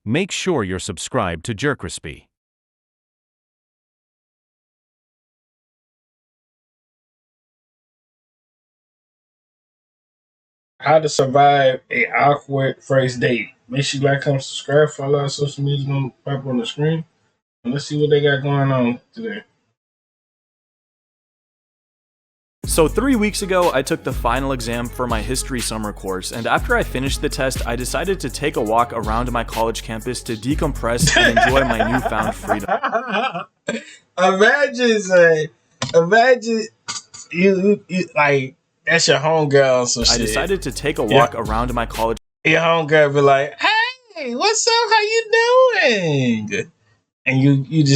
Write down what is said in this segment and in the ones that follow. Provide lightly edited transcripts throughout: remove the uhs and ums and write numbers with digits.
Make sure you're subscribed to JerCrispy. How to survive a awkward first date. Make sure you like, comment, subscribe, follow our social media on pop on the screen. And let's see what they got going on today. So 3 weeks ago, I took the final exam for my history summer course, and after I finished the test, I decided to take a walk around my college campus to decompress and enjoy my newfound freedom. Imagine you like that's your homegirl or some shit. I decided to take a walk around my college. Your homegirl be like, "Hey, what's up? How you doing?" And you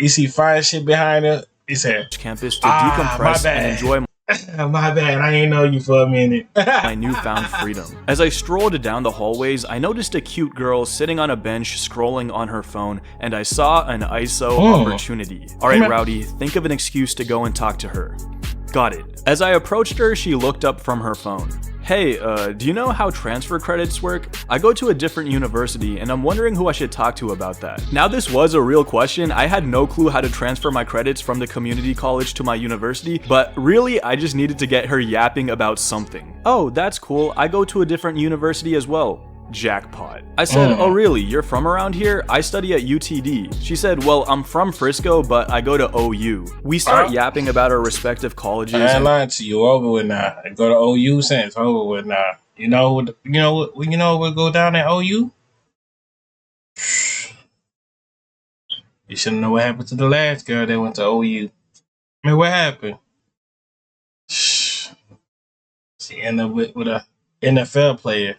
see fire shit behind her. He said, campus to decompress and enjoy my bad, I ain't know you for a minute. my newfound freedom. As I strolled down the hallways, I noticed a cute girl sitting on a bench scrolling on her phone, and I saw an ISO opportunity. Alright, Rowdy, think of an excuse to go and talk to her. Got it. As I approached her, she looked up from her phone. Hey, do you know how transfer credits work? I go to a different university, and I'm wondering who I should talk to about that. Now, this was a real question. I had no clue how to transfer my credits from the community college to my university, but really, I just needed to get her yapping about something. Oh, that's cool. I go to a different university as well. Jackpot. I said, oh really, you're from around here? I study at UTD. She said, well, I'm from Frisco, but I go to OU. We start yapping about our respective colleges. I ain't lying to you, over with now. I go to OU since over with now. You know what go down at OU? You should know what happened to the last girl that went to OU. I mean, what happened? She ended up with a NFL player.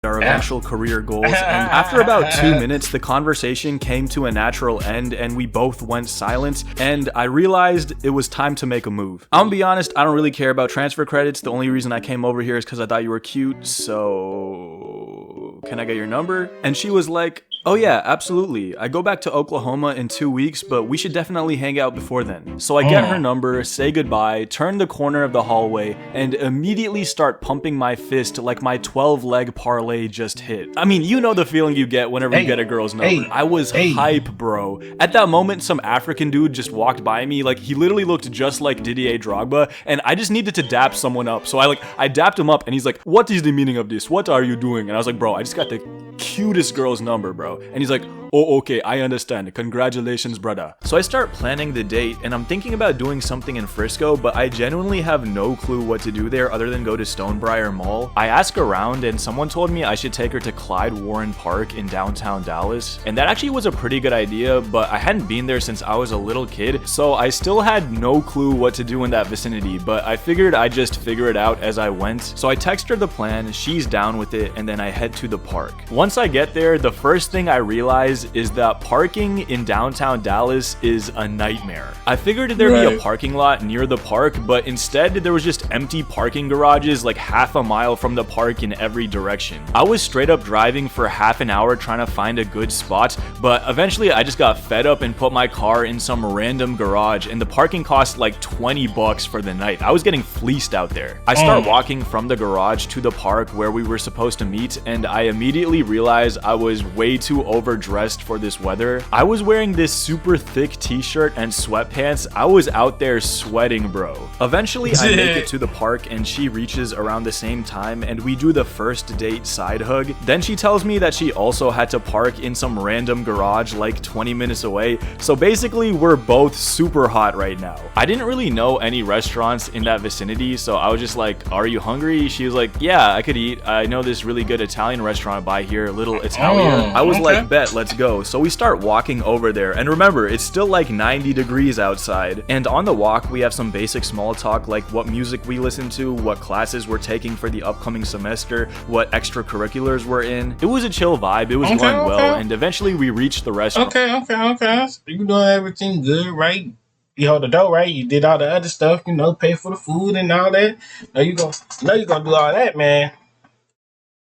Our eventual career goals, and after about 2 minutes, the conversation came to a natural end and we both went silent, and I realized it was time to make a move. I'm gonna be honest, I don't really care about transfer credits. The only reason I came over here is because I thought you were cute, so can I get your number? And she was like, oh yeah, absolutely. I go back to Oklahoma in 2 weeks, but we should definitely hang out before then. So I get her number, say goodbye, turn the corner of the hallway, and immediately start pumping my fist like my 12-leg parlay just hit. I mean, you know the feeling you get whenever you get a girl's number. I was hype, bro. At that moment, some African dude just walked by me, like he literally looked just like Didier Drogba, and I just needed to dap someone up. So I dapped him up, and he's like, what is the meaning of this? What are you doing? And I was like, bro, I just got the cutest girl's number, bro. And he's like, oh, okay, I understand. Congratulations, brother. So I start planning the date, and I'm thinking about doing something in Frisco, but I genuinely have no clue what to do there other than go to Stonebriar Mall. I ask around, and someone told me I should take her to Clyde Warren Park in downtown Dallas. And that actually was a pretty good idea, but I hadn't been there since I was a little kid, so I still had no clue what to do in that vicinity, but I figured I'd just figure it out as I went. So I text her the plan, she's down with it, and then I head to the park. Once I get there, the first thing I realize is that parking in downtown Dallas is a nightmare. I figured there'd be a parking lot near the park, but instead there was just empty parking garages like half a mile from the park in every direction. I was straight up driving for half an hour trying to find a good spot, but eventually I just got fed up and put my car in some random garage, and the parking cost like 20 bucks for the night. I was getting fleeced out there. I start walking from the garage to the park where we were supposed to meet, and I immediately realized I was way too overdressed for this weather. I was wearing this super thick t-shirt and sweatpants. I was out there sweating, bro. Eventually I make it to the park, and she reaches around the same time, and we do the first date side hug. Then she tells me that she also had to park in some random garage like 20 minutes away. So basically we're both super hot right now. I didn't really know any restaurants in that vicinity, so I was just like, are you hungry? She was like, yeah, I could eat. I know this really good Italian restaurant by here, Little Italia. I was like, bet, let's go. So we start walking over there, and remember, it's still like 90 degrees outside. And on the walk, we have some basic small talk like what music we listen to, what classes we're taking for the upcoming semester, what extracurriculars we're in. It was a chill vibe. It was going well, and eventually we reached the restaurant. Okay. So you doing everything good, right? You hold the dough, right? You did all the other stuff, pay for the food and all that. Now you gonna do all that, man.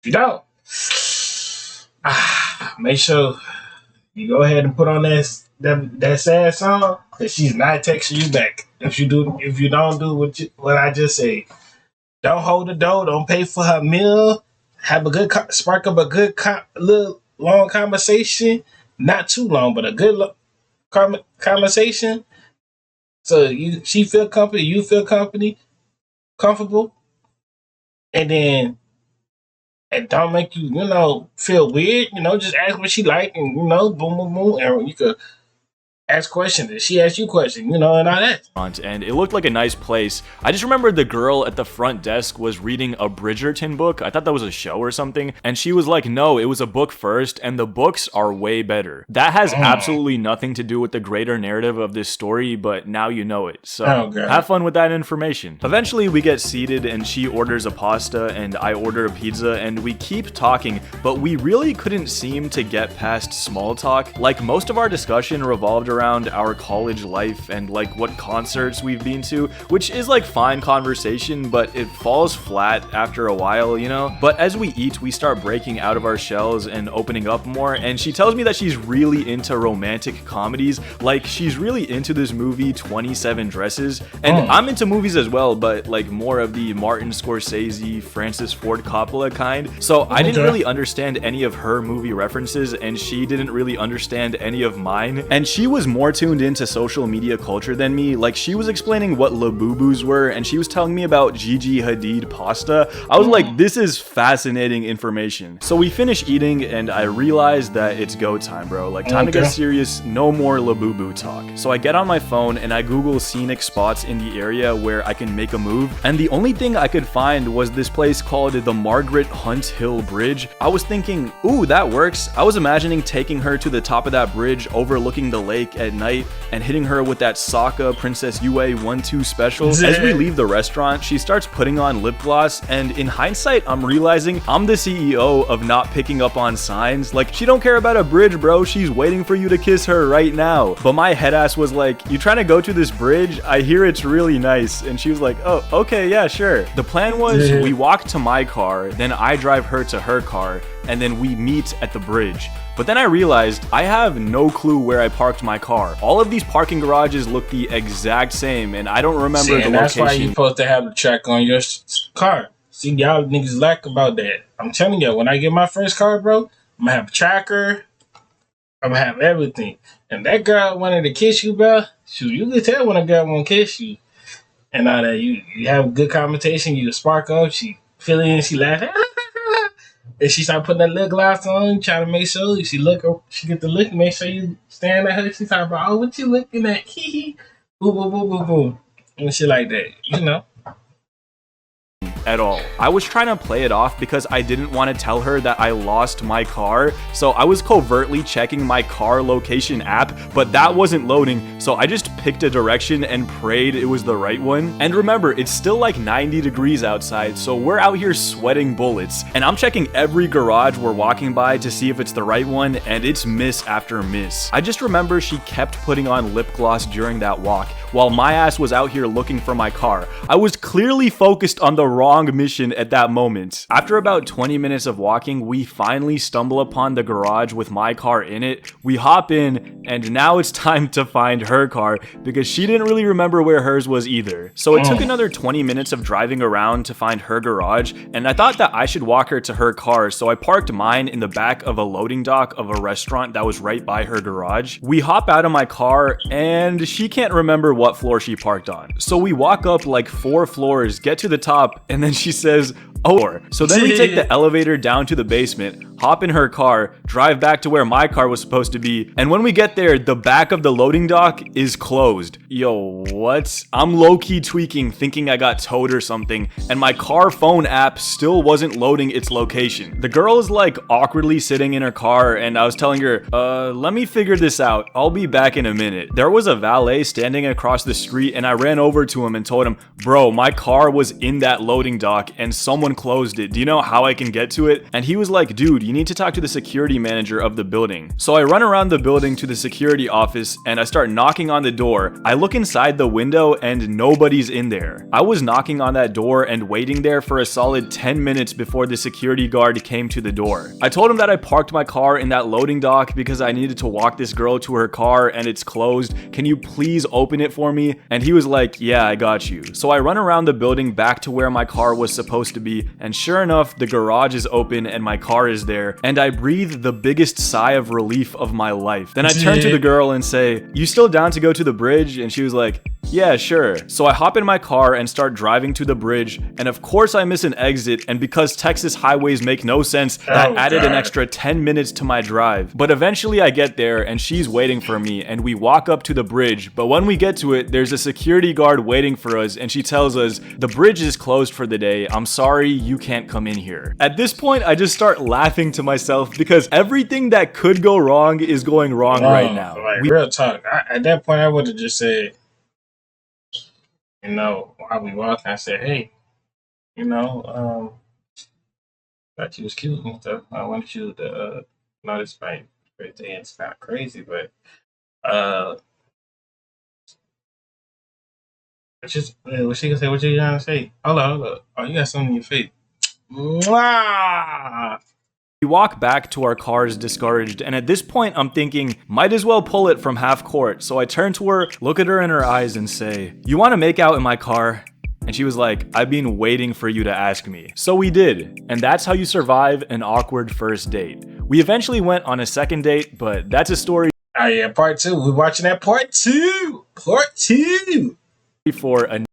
If you don't, make sure you go ahead and put on that sad song, because she's not texting you back. If you don't do what I just say, don't hold the dough, don't pay for her meal, have a good spark up a good little long conversation, not too long, but a good conversation. So she feel comfortable, you feel comfortable, and then it don't make you, feel weird. Just ask what she like, and boom, boom, boom, and you could ask questions, and she asks you questions, and all that. And it looked like a nice place. I just remembered the girl at the front desk was reading a Bridgerton book. I thought that was a show or something. And she was like, no, it was a book first, and the books are way better. That has absolutely nothing to do with the greater narrative of this story, but now you know it. So have fun with that information. Eventually, we get seated, and she orders a pasta, and I order a pizza, and we keep talking, but we really couldn't seem to get past small talk. Like, most of our discussion revolved around our college life and like what concerts we've been to, which is like fine conversation, but it falls flat after a while, But as we eat, we start breaking out of our shells and opening up more, and she tells me that she's really into romantic comedies. Like, she's really into this movie 27 Dresses, and I'm into movies as well, but like more of the Martin Scorsese, Francis Ford Coppola kind. So I didn't really understand any of her movie references, and she didn't really understand any of mine, and she was more tuned into social media culture than me. Like, she was explaining what Labubus were, and she was telling me about Gigi Hadid pasta. I was like, this is fascinating information. So we finish eating, and I realized that it's go time, bro. Like, time to get serious, no more Labubu talk. So I get on my phone, and I Google scenic spots in the area where I can make a move, and the only thing I could find was this place called the Margaret Hunt Hill Bridge. I was thinking, ooh, that works. I was imagining taking her to the top of that bridge overlooking the lake at night and hitting her with that Sokka Princess Yue 1-2 special. As we leave the restaurant, she starts putting on lip gloss, and in hindsight, I'm realizing I'm the CEO of not picking up on signs. Like, she don't care about a bridge, bro. She's waiting for you to kiss her right now. But my head ass was like, you trying to go to this bridge? I hear it's really nice. And she was like, oh, okay, yeah, sure. The plan was we walk to my car, then I drive her to her car, and then we meet at the bridge. But then I realized I have no clue where I parked my car. All of these parking garages look the exact same, and I don't remember the location. That's why you're supposed to have the track on your car. See, y'all niggas lack about that. I'm telling you, when I get my first car, bro, I'm gonna have a tracker. I'm gonna have everything. And that girl wanted to kiss you, bro. Shoot, you can tell when a girl won't kiss you. And all that, you have good conversation, you spark up, she feeling it, she laughing. And she start putting that lip gloss on, trying to make sure she get the look, make sure you staring at her. She talking about, oh, what you looking at? Hee boo, boo, boo, boo, boo. And shit like that, At all. I was trying to play it off because I didn't want to tell her that I lost my car, so I was covertly checking my car location app, but that wasn't loading, so I just picked a direction and prayed it was the right one. And remember, it's still like 90 degrees outside, so we're out here sweating bullets, and I'm checking every garage we're walking by to see if it's the right one, and it's miss after miss. I just remember she kept putting on lip gloss during that walk, while my ass was out here looking for my car. I was clearly focused on the wrong mission at that moment. After about 20 minutes of walking, we finally stumble upon the garage with my car in it. We hop in, and now it's time to find her car because she didn't really remember where hers was either. So it took another 20 minutes of driving around to find her garage, and I thought that I should walk her to her car, so I parked mine in the back of a loading dock of a restaurant that was right by her garage. We hop out of my car, and she can't remember what floor she parked on. So we walk up like 4 floors, get to the top, and then she says, oh, so then we take the elevator down to the basement, hop in her car, drive back to where my car was supposed to be, and when we get there, the back of the loading dock is closed. Yo, what? I'm low-key tweaking, thinking I got towed or something, and my car phone app still wasn't loading its location. The girl is like awkwardly sitting in her car, and I was telling her, let me figure this out. I'll be back in a minute. There was a valet standing across the street, and I ran over to him and told him, bro, my car was in that loading dock, and someone closed it. Do you know how I can get to it? And he was like, dude, you need to talk to the security manager of the building. So I run around the building to the security office and I start knocking on the door. I look inside the window and nobody's in there. I was knocking on that door and waiting there for a solid 10 minutes before the security guard came to the door. I told him that I parked my car in that loading dock because I needed to walk this girl to her car and it's closed. Can you please open it for me? And he was like, yeah, I got you. So I run around the building back to where my car was supposed to be, and sure enough, the garage is open and my car is there. there, and I breathed the biggest sigh of relief of my life. Then I turned to the girl and say, "You still down to go to the bridge?" And she was like, "Yeah, sure." So I hop in my car and start driving to the bridge, and of course I miss an exit, and because Texas highways make no sense, that added an extra 10 minutes to my drive. But eventually I get there, and she's waiting for me, and we walk up to the bridge, but when we get to it, there's a security guard waiting for us, and she tells us, "The bridge is closed for the day. I'm sorry, you can't come in here." At this point, I just start laughing to myself because everything that could go wrong is going wrong right now. Like, real talk. At that point, I would have just said, while we walking, I said, "Hey, thought you was cute and stuff. I wanted you to know this my birthday. It's not crazy, but what she gonna say? What you gonna say? Hold up. Oh, you got something in your face." Mwah! We walk back to our cars discouraged, and at this point I'm thinking, might as well pull it from half court. So I turn to her, look at her in her eyes and say, "You want to make out in my car?" And she was like, "I've been waiting for you to ask me." So we did, and that's how you survive an awkward first date. We eventually went on a second date, but that's a story. Oh yeah, part 2. We're watching that part 2. Part 2. For a